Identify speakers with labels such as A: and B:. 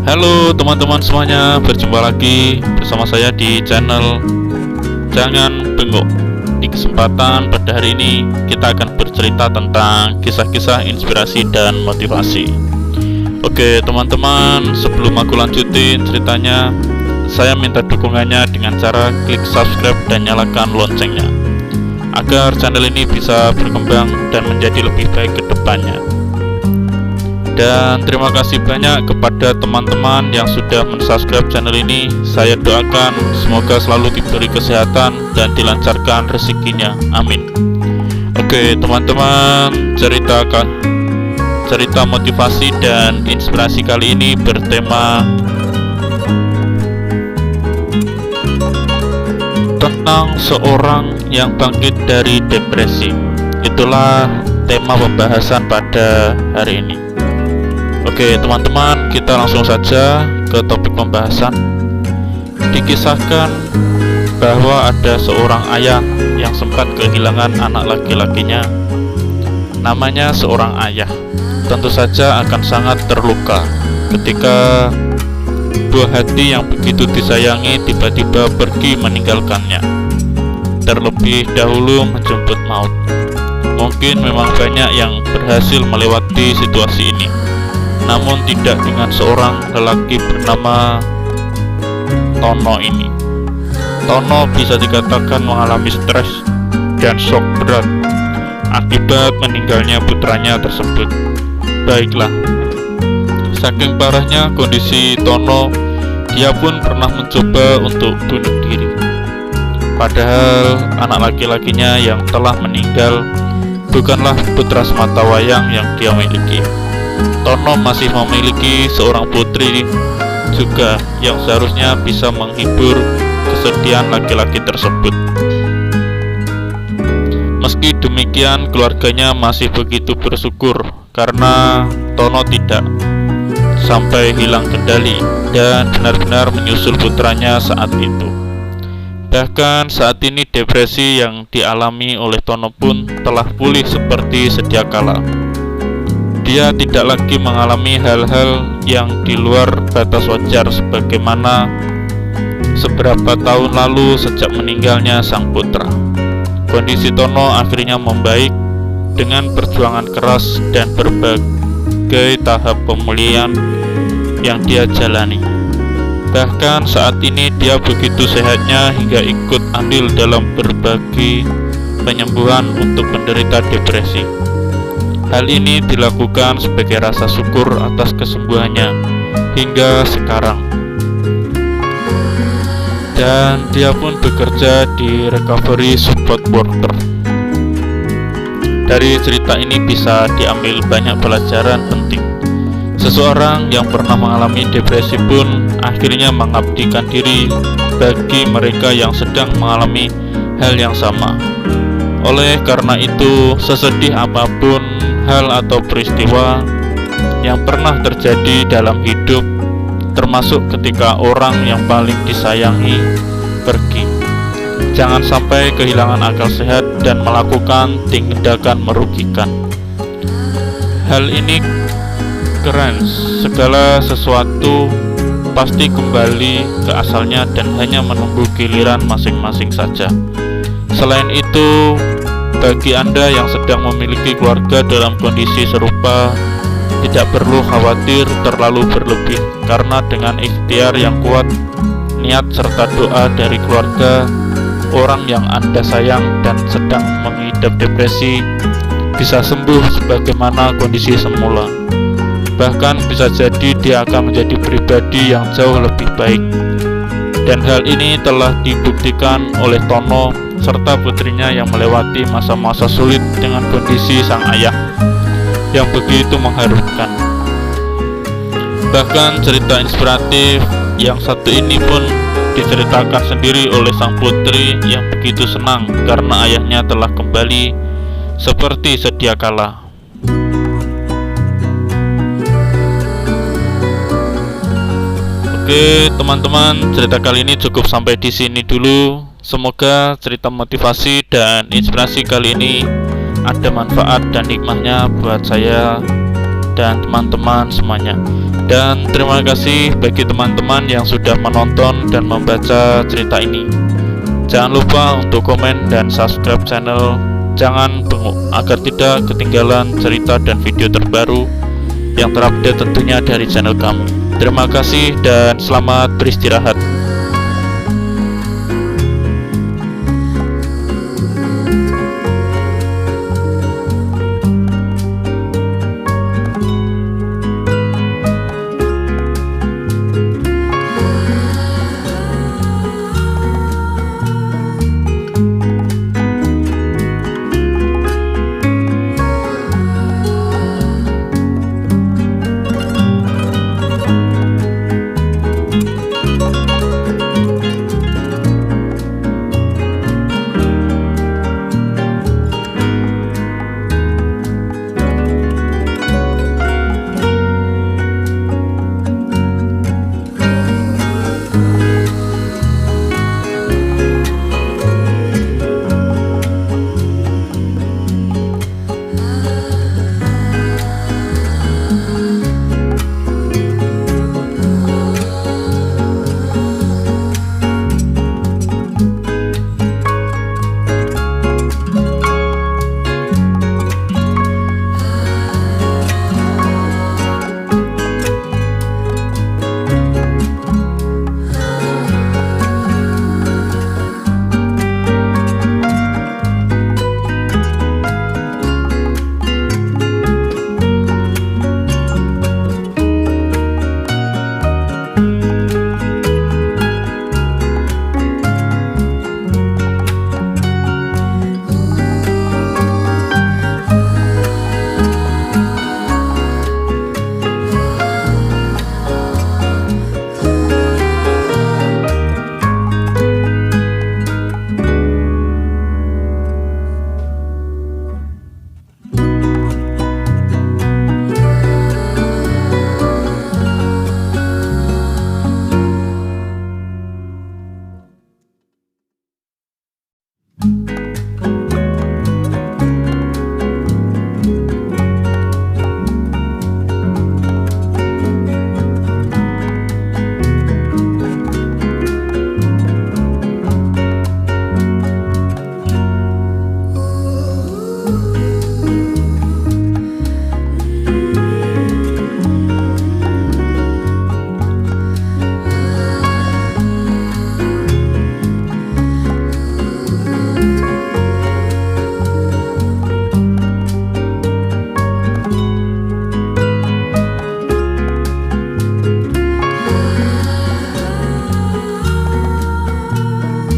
A: Halo teman-teman semuanya, berjumpa lagi bersama saya di channel Jangan Bengok. Di kesempatan pada hari ini kita akan bercerita tentang kisah-kisah inspirasi dan motivasi. Oke teman-teman, sebelum aku lanjutin ceritanya, saya minta dukungannya dengan cara klik subscribe dan nyalakan loncengnya, agar channel ini bisa berkembang dan menjadi lebih baik ke depannya. Dan terima kasih banyak kepada teman-teman yang sudah mensubscribe channel ini. Saya doakan semoga selalu diberi kesehatan dan dilancarkan rezekinya, amin. Oke teman-teman, cerita motivasi dan inspirasi kali ini bertema tentang seorang yang bangkit dari depresi. Itulah tema pembahasan pada hari ini. Oke teman-teman, kita langsung saja ke topik pembahasan. Dikisahkan bahwa ada seorang ayah yang sempat kehilangan anak laki-lakinya. Namanya seorang ayah, tentu saja akan sangat terluka ketika buah hati yang begitu disayangi tiba-tiba pergi meninggalkannya, terlebih dahulu menjemput maut. Mungkin memang banyak yang berhasil melewati situasi ini, namun tidak dengan seorang lelaki bernama Tono ini. Tono bisa dikatakan mengalami stres dan shock berat akibat meninggalnya putranya tersebut. Baiklah, saking parahnya kondisi Tono, dia pun pernah mencoba untuk bunuh diri. Padahal anak laki-lakinya yang telah meninggal bukanlah putra sematawayang yang dia miliki. Tono masih memiliki seorang putri juga yang seharusnya bisa menghibur kesedihan laki-laki tersebut. Meski demikian, keluarganya masih begitu bersyukur karena Tono tidak sampai hilang kendali dan benar-benar menyusul putranya saat itu. Bahkan saat ini depresi yang dialami oleh Tono pun telah pulih seperti sedia kala. Dia tidak lagi mengalami hal-hal yang di luar batas wajar sebagaimana seberapa tahun lalu sejak meninggalnya sang putra. Kondisi Tono akhirnya membaik dengan perjuangan keras dan berbagai tahap pemulihan yang dia jalani. Bahkan saat ini dia begitu sehatnya hingga ikut andil dalam berbagai penyembuhan untuk penderita depresi. Hal ini dilakukan sebagai rasa syukur atas kesembuhannya hingga sekarang. Dan dia pun bekerja di recovery support worker. Dari cerita ini bisa diambil banyak pelajaran penting. Seseorang yang pernah mengalami depresi pun akhirnya mengabdikan diri bagi mereka yang sedang mengalami hal yang sama. Oleh karena itu, sesedih apapun hal atau peristiwa yang pernah terjadi dalam hidup, termasuk ketika orang yang paling disayangi pergi, jangan sampai kehilangan akal sehat dan melakukan tindakan merugikan. Hal ini keren, segala sesuatu pasti kembali ke asalnya dan hanya menunggu giliran masing-masing saja. Selain itu, bagi Anda yang sedang memiliki keluarga dalam kondisi serupa, tidak perlu khawatir terlalu berlebih, karena dengan ikhtiar yang kuat, niat serta doa dari keluarga, orang yang Anda sayang dan sedang mengidap depresi bisa sembuh sebagaimana kondisi semula. Bahkan bisa jadi dia akan menjadi pribadi yang jauh lebih baik. Dan hal ini telah dibuktikan oleh Tono serta putrinya yang melewati masa-masa sulit dengan kondisi sang ayah yang begitu mengharukan. Bahkan cerita inspiratif yang satu ini pun diceritakan sendiri oleh sang putri yang begitu senang karena ayahnya telah kembali seperti sedia kala. Oke teman-teman, cerita kali ini cukup sampai di sini dulu. Semoga cerita motivasi dan inspirasi kali ini ada manfaat dan hikmahnya buat saya dan teman-teman semuanya. Dan terima kasih bagi teman-teman yang sudah menonton dan membaca cerita ini. Jangan lupa untuk komen dan subscribe channel Jangan Bengok agar tidak ketinggalan cerita dan video terbaru yang terupdate tentunya dari channel kami. Terima kasih dan selamat beristirahat.